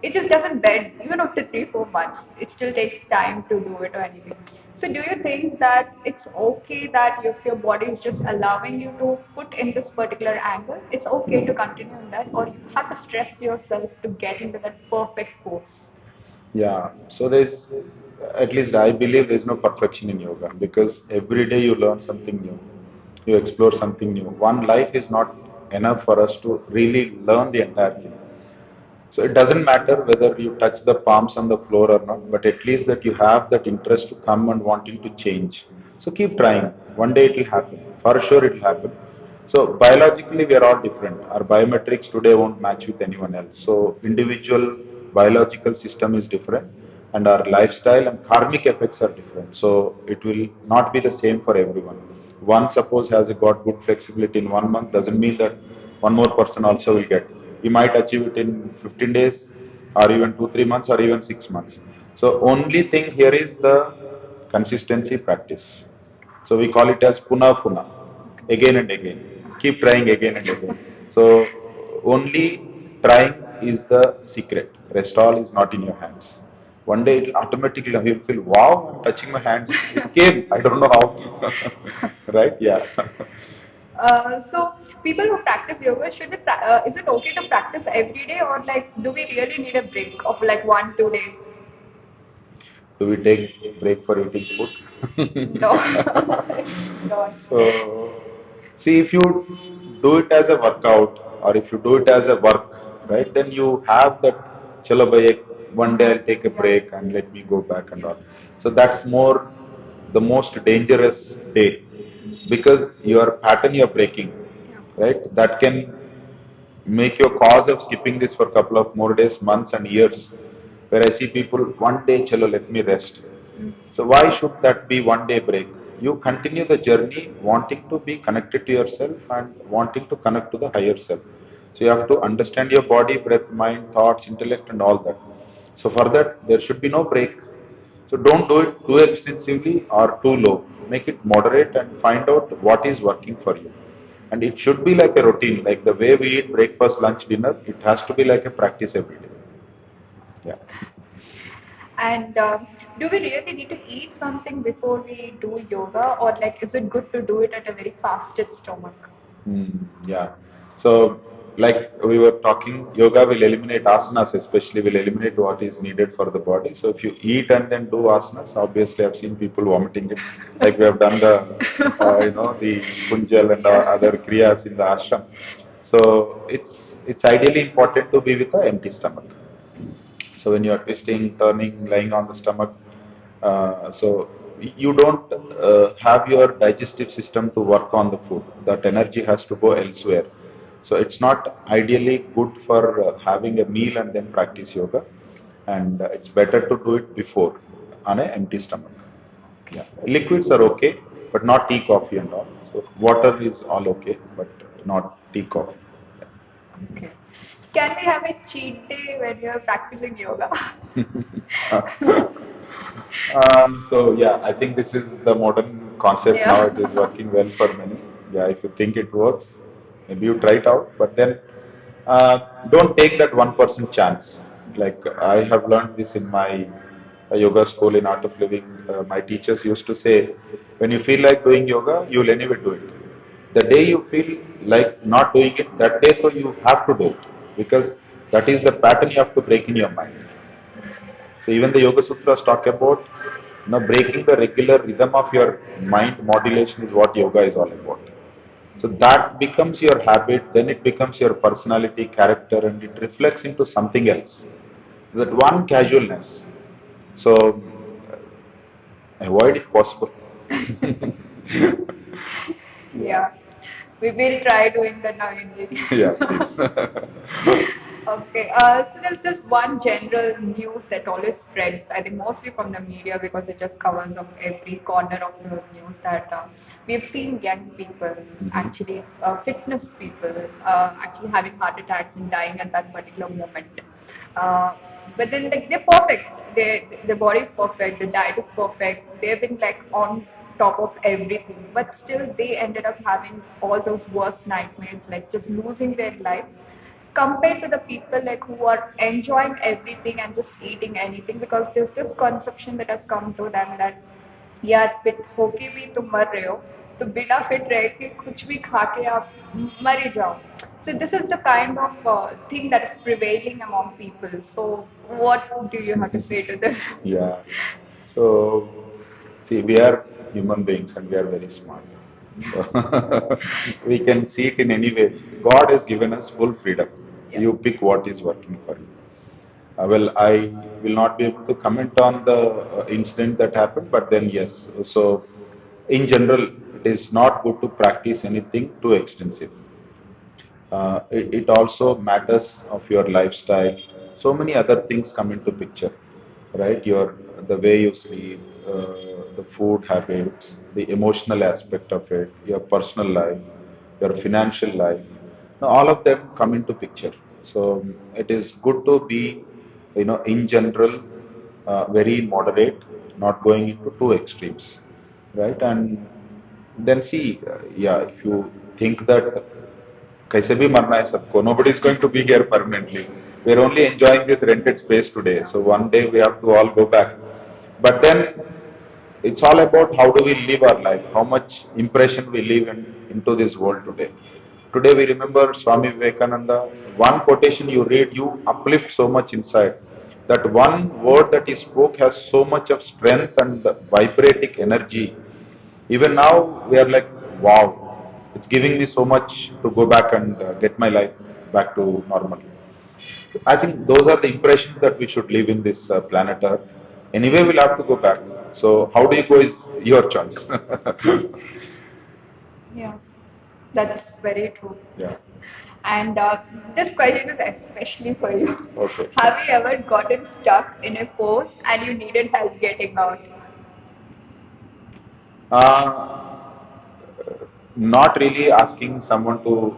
it just doesn't bend even after 3 4 months. It still takes time to do it or anything. So do you think that it's okay that if your body is just allowing you to put in this particular angle, it's okay to continue in that, or you have to stress yourself to get into that perfect pose? Yeah, so at least I believe there's no perfection in yoga, because every day you learn something new, you explore something new. One life is not enough for us to really learn the entire thing. So it doesn't matter whether you touch the palms on the floor or not, but at least that you have that interest to come and wanting to change. So keep trying. One day it will happen. For sure it will happen. So biologically we are all different. Our biometrics today won't match with anyone else. So individual biological system is different, and our lifestyle and karmic effects are different. So it will not be the same for everyone. One suppose has got good flexibility in one month, doesn't mean that one more person also will get. He might achieve it in 15 days, or even 2, 3 months, or even 6 months. So only thing here is the consistency practice. So we call it as puna puna, again and again. Keep trying again and again. So only trying is the secret. Rest all is not in your hands. One day it'll automatically you'll feel, wow, I'm touching my hands. It came. I don't know how. Right? Yeah. So people who practice yoga, is it okay to practice every day, or like do we really need a break of like 1, 2 days? Do we take break for eating food? No, don't. So, see, if you do it as a workout or if you do it as a work, right, then you have that, chalo bhai, one day I'll take a Yeah. break and let me go back and all. So that's more the most dangerous day because your pattern you're breaking, Yeah. right? That can make your cause of skipping this for a couple of more days, months, and years. Where I see people, one day, chalo, let me rest. Mm. So, why should that be one day break? You continue the journey wanting to be connected to yourself and wanting to connect to the higher self. So, you have to understand your body, breath, mind, thoughts, intellect, and all that. So, for that, there should be no break. So, don't do it too extensively or too low. Make it moderate and find out what is working for you. And it should be like a routine, like the way we eat breakfast, lunch, dinner, it has to be like a practice every day. Yeah. And do we really need to eat something before we do yoga, or like is it good to do it at a very fasted stomach? Yeah. So, like we were talking, yoga will eliminate asanas, especially will eliminate what is needed for the body. So, if you eat and then do asanas, obviously I've seen people vomiting it. Like we have done the kunjal and Yeah. other kriyas in the ashram. So, it's ideally important to be with an empty stomach. So when you are twisting, turning, lying on the stomach, so you don't have your digestive system to work on the food. That energy has to go elsewhere. So it's not ideally good for having a meal and then practice yoga. And it's better to do it before on an empty stomach. Yeah, liquids are okay, but not tea, coffee, and all. So water is all okay, but not tea, coffee. Okay. Can we have a cheat day when you're practicing yoga? So yeah, I think this is the modern concept now. Yeah. It is working well for many. Yeah, if you think it works, maybe you try it out. But then don't take that 1% chance. Like I have learned this in my yoga school in Art of Living. My teachers used to say, when you feel like doing yoga, you will anyway do it. The day you feel like not doing it, that day so you have to do it because that is the pattern you have to break in your mind. So even the Yoga Sutras talk about breaking the regular rhythm of your mind modulation is what yoga is all about. So that becomes your habit, then it becomes your personality, character, and it reflects into something else. That one casualness. So avoid if possible. Yeah. Yeah. We will try doing that now, Indeed. Yeah, please. Okay, so there's this one general news that always spreads, I think mostly from the media because it just covers up every corner of the news that we've seen young people, Mhm. actually fitness people, actually having heart attacks and dying at that particular moment. Uh, but then like they're perfect. Their body is perfect, the diet is perfect. They've been like on top of everything, but still they ended up having all those worst nightmares, like just losing their life compared to the people like who are enjoying everything and just eating anything because there's this conception that has come to them that यार fit होके भी तुम मर रहे हो तो बिना fit रह के कुछ भी खा के आप मर ही जाओ so this is the kind of thing that is prevailing among people so what do you have to say to this? Yeah. So, see, we are human beings and we are very smart. So, we can see it in any way. God has given us full freedom. Yeah. You pick what is working for you. Well, I will not be able to comment on the incident that happened, but then yes. So, in general, it is not good to practice anything too extensive. It also matters of your lifestyle. So many other things come into picture, right? The way you sleep, the food habits, the emotional aspect of it, your personal life, your financial life. Now, all of them come into picture. So it is good to be, in general, very moderate, not going into two extremes, right? And then see, yeah, if you think that kaise bhi marna hai sabko, nobody is going to be here permanently. We are only enjoying this rented space today. So one day we have to all go back. But then it's all about how do we live our life, how much impression we leave into this world today. Today we remember Swami Vivekananda. One quotation you read, you uplift so much inside. That one word that he spoke has so much of strength and vibrating energy. Even now we are like, wow, it's giving me so much to go back and get my life back to normal. I think those are the impressions that we should leave in this planet Earth. Anyway, we'll have to go back. So, how do you go is your choice. Yeah, that's very true. Yeah. And this question is especially for you. Okay. Have you ever gotten stuck in a pose and you needed help getting out? Not really asking someone to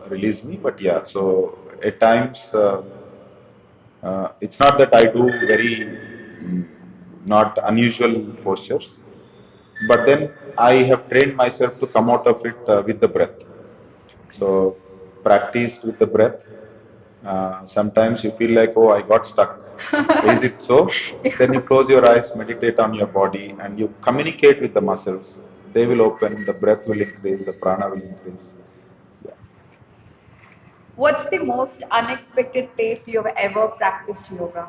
release me, but yeah. So at times, it's not that I do very not unusual postures, but then I have trained myself to come out of it with the breath. So practiced with the breath. Sometimes you feel like, oh, I got stuck. Is it so? Then you close your eyes, meditate on your body, and you communicate with the muscles. They will open, the breath will increase, the prana will increase. Yeah. What's the most unexpected place you've ever practiced yoga?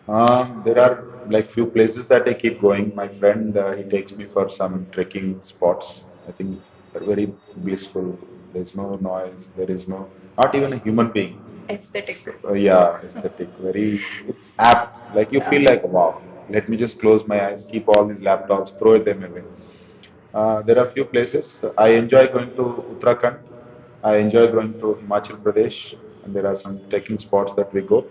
There are like few places that I keep going. My friend, he takes me for some trekking spots. I think they're very blissful. There's no noise. There is no, not even a human being. Aesthetic. So, yeah, aesthetic. Very, it's apt. Like you feel like, wow, let me just close my eyes, keep all these laptops, throw them away. There are few places. I enjoy going to Uttarakhand. I enjoy going to Himachal Pradesh, and there are some trekking spots that we go.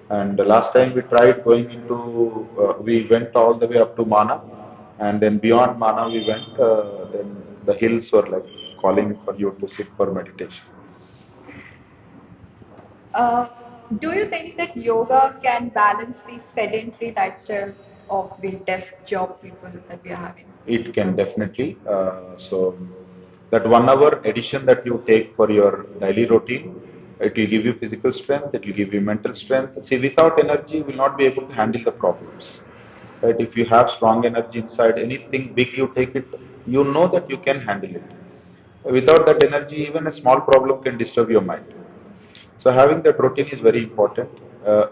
And the last time we tried going into, we went all the way up to Mana, and then beyond Mana we went. Then the hills were like calling for you to sit for meditation. Uh, do you think that yoga can balance the sedentary lifestyle of the desk job people that we are having? It can definitely. So that 1 hour addition that you take for your daily routine, it will give you physical strength, it will give you mental strength. See, without energy, you will not be able to handle the problems. Right? If you have strong energy inside, anything big you take it, you know that you can handle it. Without that energy, even a small problem can disturb your mind. So having that routine is very important.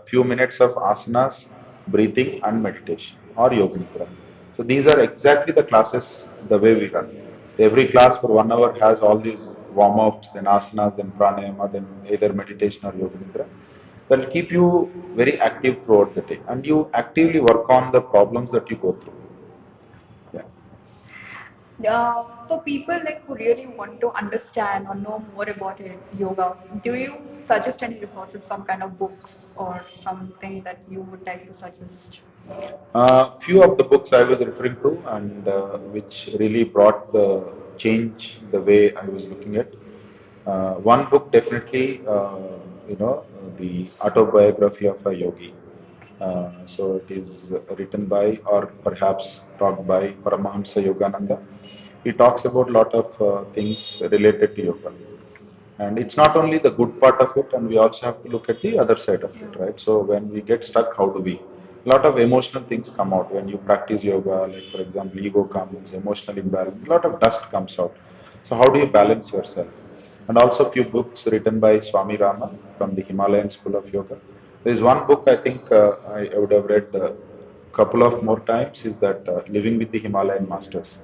Few minutes of asanas, breathing, and meditation or yoga nidra. So these are exactly the classes the way we run. Every class for 1 hour has all these warm-ups, then asanas, then pranayama, then either meditation or yoga nidra. That will keep you very active throughout the day, and you actively work on the problems that you go through. Yeah. For people like who really want to understand or know more about it, yoga, do you suggest any resources, some kind of books or something that you would like to suggest? Few of the books I was referring to, and which really brought the change the way I was looking at. One book definitely, the autobiography of a yogi. So it is written by, or perhaps taught by Paramahamsa Yogananda. He talks about a lot of things related to yoga. And it's not only the good part of it, and we also have to look at the other side of it, right? So when we get stuck, how do we? A lot of emotional things come out when you practice yoga, like for example, ego comes, emotional imbalance, a lot of dust comes out. So how do you balance yourself? And also a few books written by Swami Rama from the Himalayan School of Yoga. There's one book I think I would have read a couple of more times is that Living with the Himalayan Masters.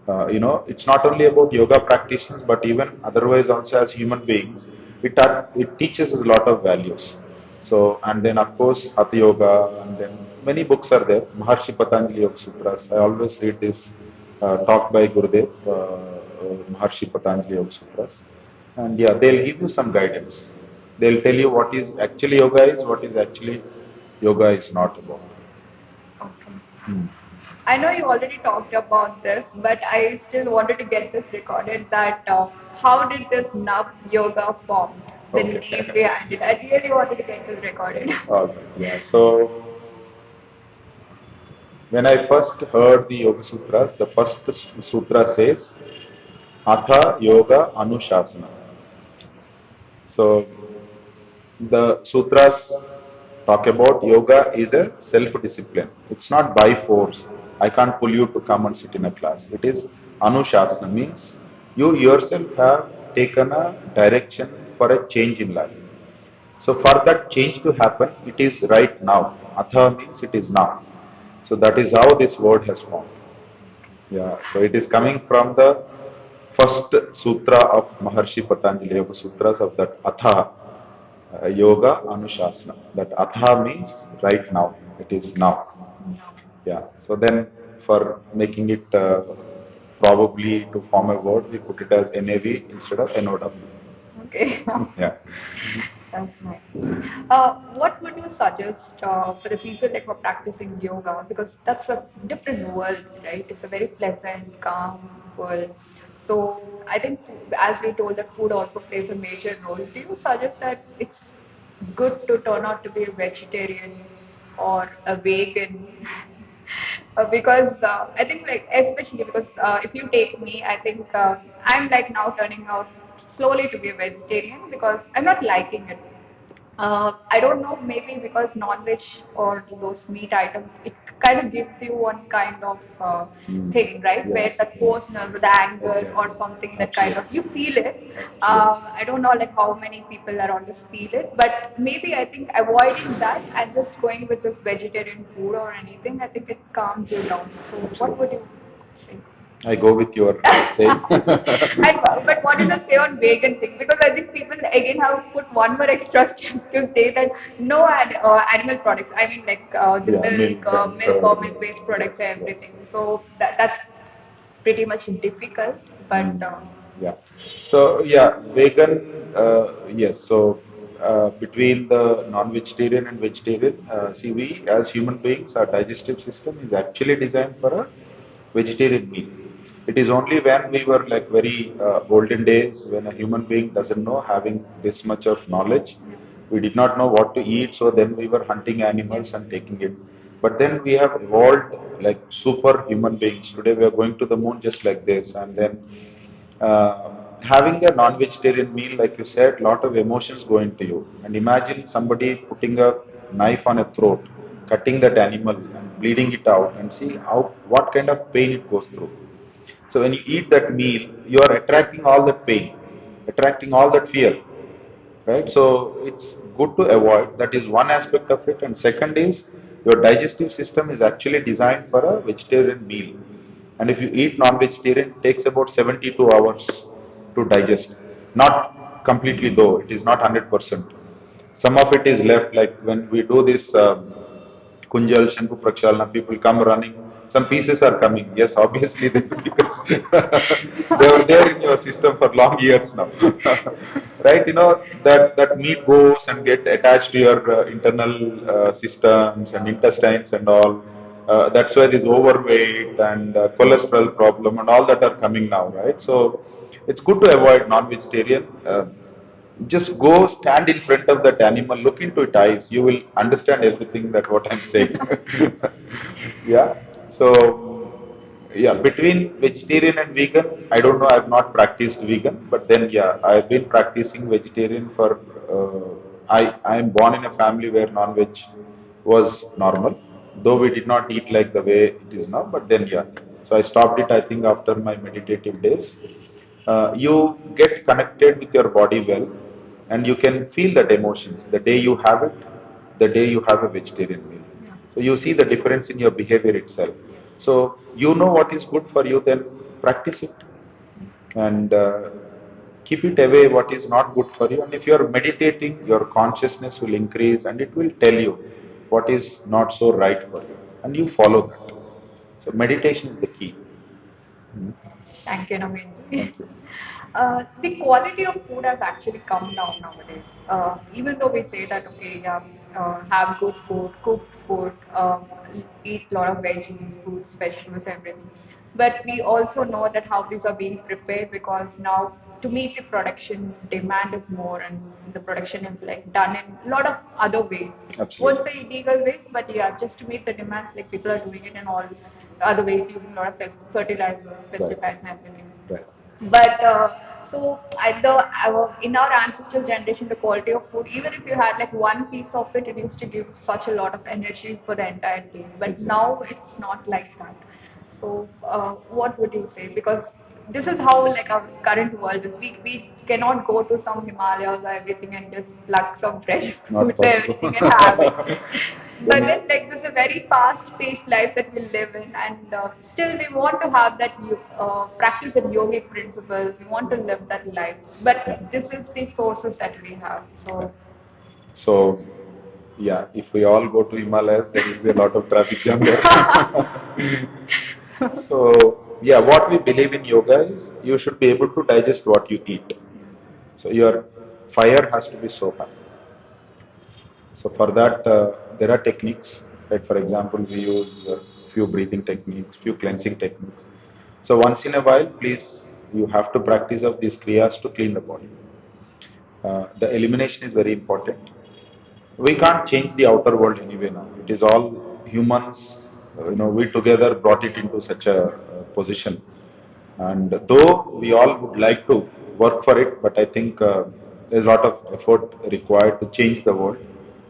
It's not only about yoga practitioners, but even otherwise also as human beings, it teaches us a lot of values. So, and then of course, Hatha Yoga, and then many books are there. Maharshi Patanjali Yoga Sutras. I always read this talk by Gurudev, Maharshi Patanjali Yoga Sutras. And yeah, they'll give you some guidance. They'll tell you what is actually yoga is, what is actually yoga is not about. Okay. Hmm. I know you already talked about this, but I still wanted to get this recorded that how did this Nav Yoga form? The Okay. name behind it. I really wanted to get this recorded. All right. Yeah. So when I first heard the Yoga Sutras, the first sutra says Atha Yoga Anushasana. So the sutras talk about yoga is a self-discipline. It's not by force. I can't pull you to come and sit in a class. It is anushasana means you yourself have taken a direction for a change in life. So for that change to happen, it is right now. Atha means it is now. So that is how this word has formed. Yeah. So it is coming from the first sutra of Maharshi Patanjali Yoga Sutras of that Atha Yoga Anushasana. That Atha means right now. It is now. Yeah. So then for making it probably to form a word, we put it as NAV instead of NOW. Okay. Yeah. That's nice. What would you suggest for the people that were practicing yoga? Because that's a different world, right? It's a very pleasant, calm world. So I think, as you told, that food also plays a major role. Do you suggest that it's good to turn out to be a vegetarian or a vegan? Because I think like especially because if you take me, I think I'm like now turning out slowly to be a vegetarian because I'm not liking it. I don't know, maybe because non-veg or those meat items, it kind of gives you one kind of Mm. thing, right? Where Yes, that yes. personal, the anger or Exactly. something that kind of Absolutely. you feel it. Absolutely. I don't know like how many people around us feel it, but maybe I think avoiding that and just going with this vegetarian food or anything, I think it calms you down. So what Absolutely. would you say? I go with your saying. And but what is the say on vegan thing? Because I think people again have put one more extra step to say that no animal products. I mean like the Yeah, milk and milk or curd. Yes, milk-based products yes, and yes. everything. So that's pretty much difficult. But Mm, yeah. So yeah, vegan. Yes. So between the non-vegetarian and vegetarian, see, we as human beings, our digestive system is actually designed for a vegetarian meal. It is only when we were like very olden days when a human being doesn't know having this much of knowledge. We did not know what to eat, so then we were hunting yes, animals and taking it. But then we have evolved like super human beings. Today we are going to the moon just like this, and then having a non-vegetarian meal, like you said, lot of emotions go into you. And imagine somebody putting a knife on a throat, cutting that animal and bleeding it out, and see how what kind of pain it goes through. So when you eat that meal, you are attracting all that pain, attracting all that fear, right? So it's good to avoid. That is one aspect of it. And second is your digestive system is actually designed for a vegetarian meal. And if you eat non-vegetarian, it takes about 72 hours to digest. Not completely though, it is not 100%. Some of it is left, like when we do this Kunjal, Shanku Prakshalana, people come running. Some pieces are coming. Yes, obviously, because they were there in your system for long years now. Right? You know, that meat goes and get attached to your internal systems and intestines and all. That's why this overweight and cholesterol problem and all that are coming now, right? So it's good to avoid non-vegetarian. Just go stand in front of that animal, look into its eyes. You will understand everything that what I'm saying. Yeah. So yeah, between vegetarian and vegan, I don't know. I've not practiced vegan, but then yeah, I've been practicing vegetarian for. I am born in a family where non-veg was normal, though we did not eat like the way it is now. But then yeah, so I stopped it. I think after my meditative days, you get connected with your body well, and you can feel that emotions the day you have it, the day you have a vegetarian meal. yeah, So you see the difference in your behavior itself. yes. So you know what is good for you, then practice it and keep it away what is not good for you. And if you are meditating, your consciousness will increase and it will tell you what is not so right for you, and you follow that. So meditation is the key. Mhm. Thank you, Naveen Ji. Thank you. The quality of food has actually come down nowadays. Even though we say that, okay, yeah, have good food, cooked food, eat a lot of veggies, fruits, vegetables, everything. But we also know that how these are being prepared, because now to meet the production demand is more, and the production is like done in a lot of other ways. Won't Absolutely. say illegal ways, but yeah, just to meet the demands, like people are doing it in all other ways, using a lot of fertilizers, Right. pesticides, and everything. Right. But in our ancestral generation, the quality of food, even if you had like one piece of it, it used to give such a lot of energy for the entire day. But Exactly. now it's not like that. So, what would you say? Because this is how like our current world is. We cannot go to some Himalayas or everything and just pluck some fresh Not fruits or possible. everything and have it. But Then, then, like, this is a very fast-paced life that we live in, and still we want to have that practice and yogic principles. We want to live that life, but yeah. this is the sources that we have. Right. So, So, yeah, if we all go to Himalayas, there will be a lot of traffic jam there. So, yeah, what we believe in yoga is you should be able to digest what you eat. So, your fire has to be so high. So, for that, there are techniques. Right? For example, we use few breathing techniques, few cleansing techniques. So, once in a while, please, you have to practice of these kriyas to clean the body. The elimination is very important. We can't change the outer world anyway now. It is all humans, we together brought it into such a position. And though we all would like to work for it, but I think there's a lot of effort required to change the world.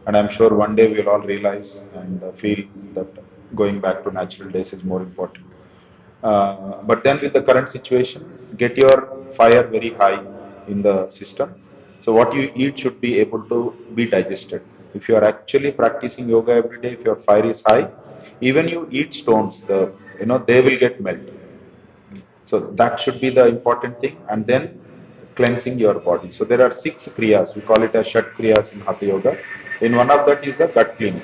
And I'm sure one day we'll all realize and feel that going back to natural days is more important. But then with the current situation, get your fire very high in the system. So what you eat should be able to be digested. If you are actually practicing yoga every day, if your fire is high, even you eat stones, they will get melted. So that should be the important thing, and then cleansing your body. So there are 6 kriyas. We call it as Shat kriyas in Hatha Yoga. In one of that is the gut cleaning.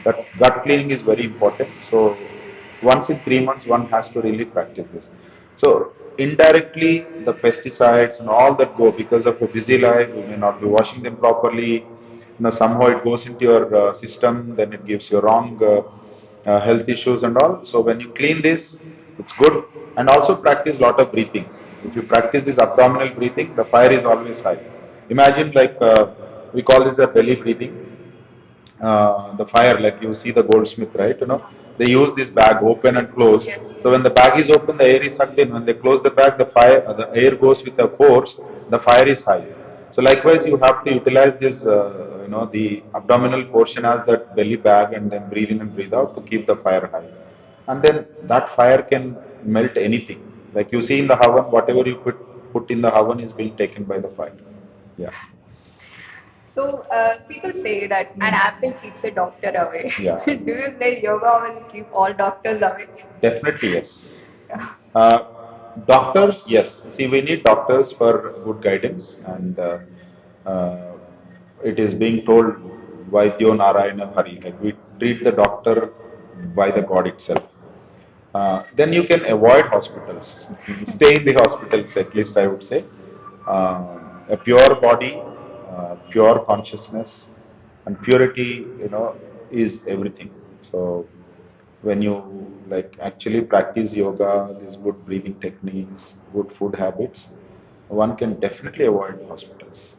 That gut cleaning is very important. So once in 3 months, one has to really practice this. So indirectly, the pesticides and all that go because of a busy life. We may not be washing them properly. Somehow it goes into your system. Then it gives you wrong health issues and all. So when you clean this, it's good. And also practice lot of breathing. If you practice this abdominal breathing, the fire is always high. Imagine like we call this a belly breathing. The fire, like you see the goldsmith, right? They use this bag open and close. yes, So when the bag is open, the air is sucked in. When they close the bag, the air goes with a force. The fire is high. So likewise, you have to utilize this, the abdominal portion as that belly bag, and then breathe in and breathe out to keep the fire high. And then that fire can melt anything. Like you see in the oven, whatever you put in the oven is being taken by the fire. Yeah. so people say that an apple keeps a doctor away. Yeah. Do you say yoga will keep all doctors away? Definitely, yes. Uh, Doctors, yes. See, we need doctors for good guidance, and uh, it is being told Vaidyo Narayana Hari, like we treat the doctor by the God itself. Then you can avoid hospitals. Stay in the hospitals, at least I would say. A pure body, pure consciousness, and purity, is everything. So when you like actually practice yoga, these good breathing techniques, good food habits, one can definitely avoid hospitals.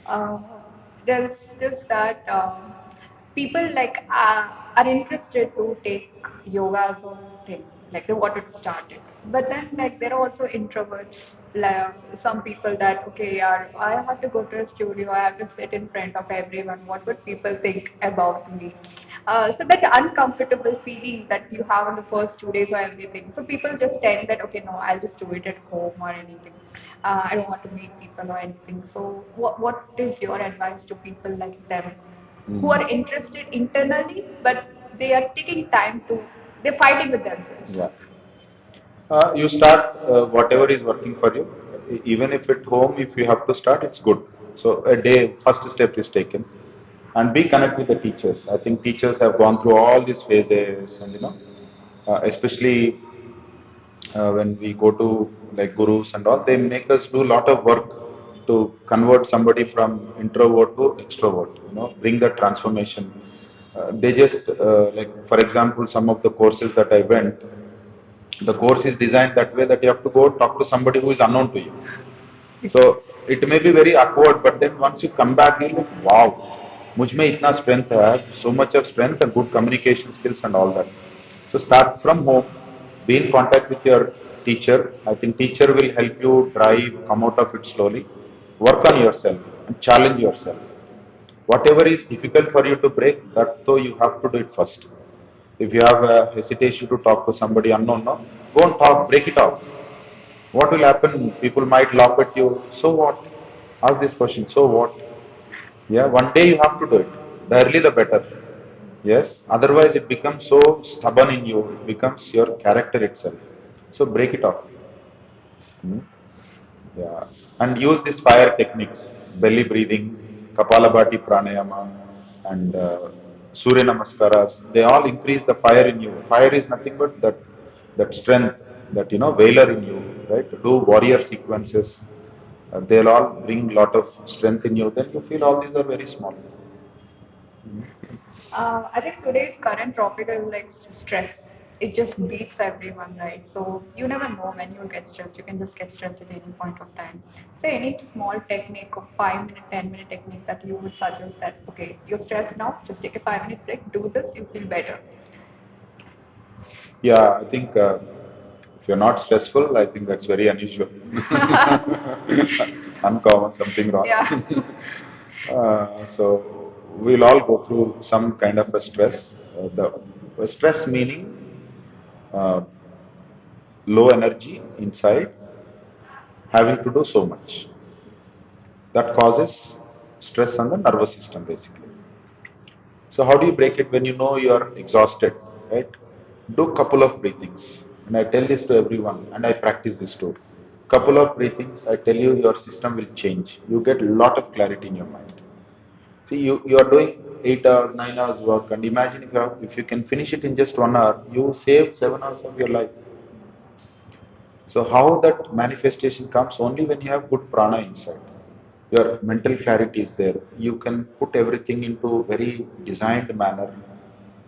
uh, there's that people like are interested to take yoga as a thing, like they wanted to start it, but then like there are also introverts, like some people that okay, yeah, I have to go to a studio, I have to sit in front of everyone, what would people think about me? So that uncomfortable feeling that you have in the first 2 days or everything. So people just tend that okay, no, I'll just do it at home or anything. I don't want to meet people or anything. So what is your advice to people like them who are interested internally, but they are taking time to they're fighting with themselves? Yeah. You start whatever is working for you. Even if at home, if you have to start, it's good. So a day, first step is taken, and be connect with the teachers. I think teachers have gone through all these phases, and especially when we go to like gurus and all, they make us do a lot of work to convert somebody from introvert to extrovert. Bring that transformation. They just like, for example, some of the courses that I went, the course is designed that way that you have to go talk to somebody who is unknown to you. So it may be very awkward, but then once you come back, you're like, wow, मुझ में इतना strength है, I have so much of strength and good communication skills and all that. So start from home, be in contact with your teacher. I think teacher will help you drive, come out of it slowly. Work on yourself and challenge yourself. Whatever is difficult for you to break, that though you have to do it first. If you have a hesitation to talk to somebody unknown, no, go and talk, break it off. What will happen? People might laugh at you. So what? Ask this question. So what? Yeah, one day you have to do it. The early the better. Yes. Otherwise, it becomes so stubborn in you. It becomes your character itself. So break it off. Hmm? Yeah, and use these fire techniques, belly breathing, Kapalabhati pranayama, and Surya Namaskaras. They all increase the fire in you. Fire is nothing but that strength, that valor in you, right? Do warrior sequences. They'll all bring lot of strength in you. Then you feel all these are very small. I think today's current topic is like stress. It just beats everyone, right? So you never know when you'll get stressed. You can just get stressed at any point of time. Say any small technique of 5 minute, 10 minute technique that you would suggest that okay, you're stressed now, just take a 5 minute break, do this, you feel better. Yeah, I think if you're not stressful, I think that's very unusual. Uncommon, something wrong. Yeah. So we'll all go through some kind of a stress. The stress meaning uh, low energy inside, having to do so much. That causes stress on the nervous system, basically. So how do you break it when you know you are exhausted, right? Do couple of breathings. And I tell this to everyone, and I practice this too. Couple of breathings, I tell you, your system will change. You get a lot of clarity in your mind. See, you are doing 8 hours, 9 hours work, and imagine if you can finish it in just 1 hour, you save 7 hours of your life. So how that manifestation comes only when you have good prana inside. Your mental clarity is there. You can put everything into very designed manner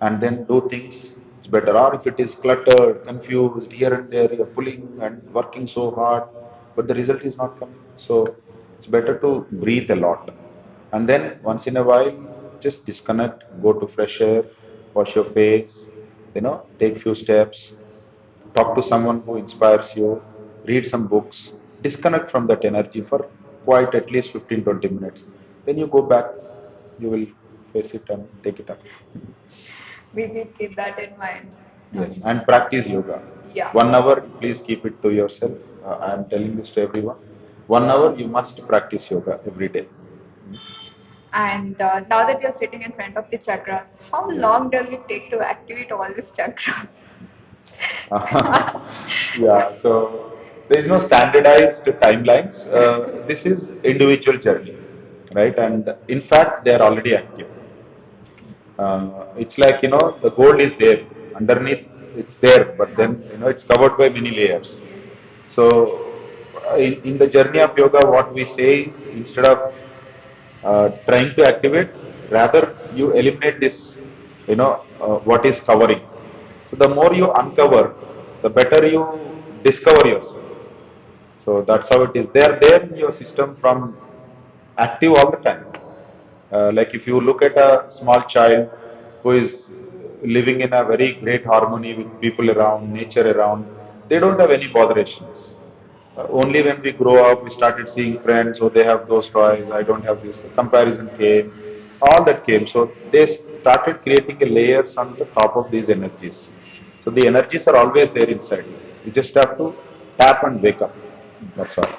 and then do things it's better. Or if it is cluttered, confused, here and there, you're pulling and working so hard, but the result is not coming. So it's better to breathe a lot. And then once in a while, just disconnect, go to fresh air, wash your face, take few steps, talk to someone who inspires you, read some books, disconnect from that energy for quite at least 15-20 minutes. Then you go back, you will face it and take it up. We will keep that in mind. Yes, and practice yoga. Yeah. 1 hour, please keep it to yourself. I am telling this to everyone. 1 hour, you must practice yoga every day. And now that you're sitting in front of the chakras, how Yeah. long does it take to activate all these chakras? Yeah, so there is no standardized timelines. This is individual journey, right? And in fact, they are already active. It's like, the gold is there underneath, it's there, but then, it's covered by many layers. So in the journey of yoga, what we say is, instead of trying to activate, rather you eliminate this, what is covering. So the more you uncover, the better you discover yourself. So that's how it is. They are there in your system from active all the time. Like if you look at a small child who is living in a very great harmony with people around, nature around, they don't have any botherations. Only when we grow up, we started seeing friends, oh, they have those toys, I don't have this. Comparison came, all that came. So they started creating a layers on the top of these energies. So the energies are always there inside you. You just have to tap and wake up. That's all.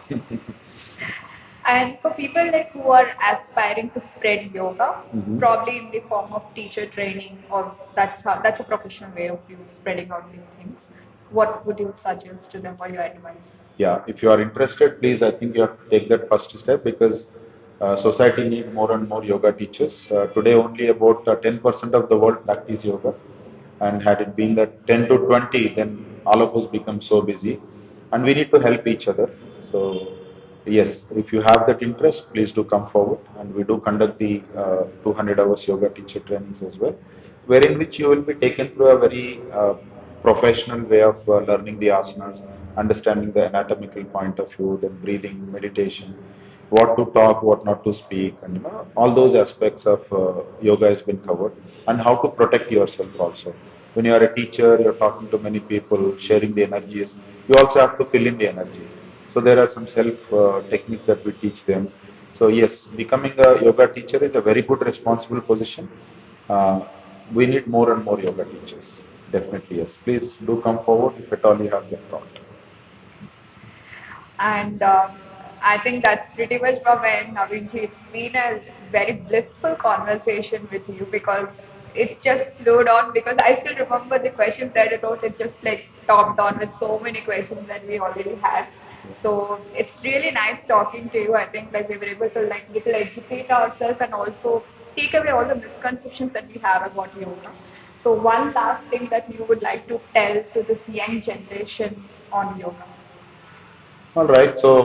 And for people like who are aspiring to spread yoga, Mhm. probably in the form of teacher training, or that's a professional way of you spreading out these things. What would you suggest to them or your advice? Yeah, if you are interested, please, I think you have to take that first step because society need more and more yoga teachers. Today, only about 10% of the world practice yoga, and had it been that 10 to 20, then all of us become so busy, and we need to help each other. So yes, if you have that interest, please do come forward. And we do conduct the 200 hours yoga teacher trainings as well, wherein which you will be taken through a very professional way of learning the asanas, understanding the anatomical point of view, then breathing, meditation, what to talk, what not to speak, and all those aspects of yoga has been covered, and how to protect yourself also. When you are a teacher, you're talking to many people, sharing the energies. You also have to fill in the energy. So there are some self techniques that we teach them. So yes, becoming a yoga teacher is a very good responsible position. Uh, we need more and more yoga teachers. Definitely yes. Please do come forward if at all you have that thought. And I think that's pretty much from end, Naveen Ji. It's been a very blissful conversation with you because it just flowed on. Because I still remember the questions that I wrote. It just like topped on with so many questions that we already had. So it's really nice talking to you. I think like we were able to like little educate ourselves and also take away all the misconceptions that we have about yoga. So one last thing that you would like to tell to this young generation on yoga. All right. So,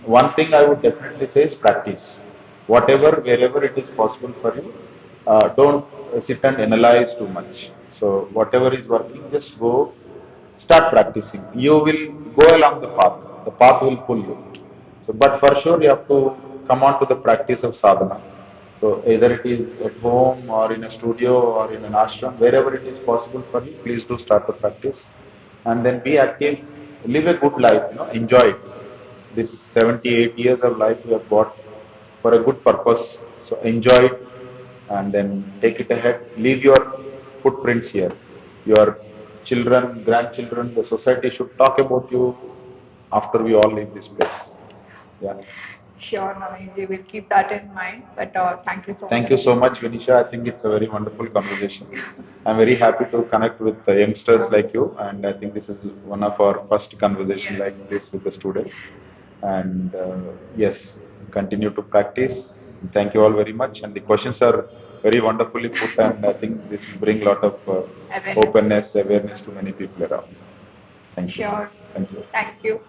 one thing I would definitely say is practice. Whatever, wherever it is possible for you, don't sit and analyze too much. So, whatever is working, just go start practicing. You will go along the path. The path will pull you. So, but for sure, you have to come on to the practice of sadhana. So, either it is at home or in a studio or in an ashram, wherever it is possible for you, please do start the practice and then be active, live a good life, enjoy it. This 78 years of life you have got for a good purpose. So enjoy it and then take it ahead. Leave your footprints here. Your children, grandchildren, the society should talk about you after we all leave this place. Yeah. Sure, Naveen, we will keep that in mind. But thank you so Thank much. you so much, Vinisha. I think it's a very wonderful conversation. I'm very happy to connect with the youngsters like you, and I think this is one of our first conversation Yes. like this with the students. And yes, continue to practice. Thank you all very much. And the questions are very wonderfully put, and I think this will bring a lot of Awareness. openness, awareness to many people around. Thank you. Sure. Thank you. Thank you.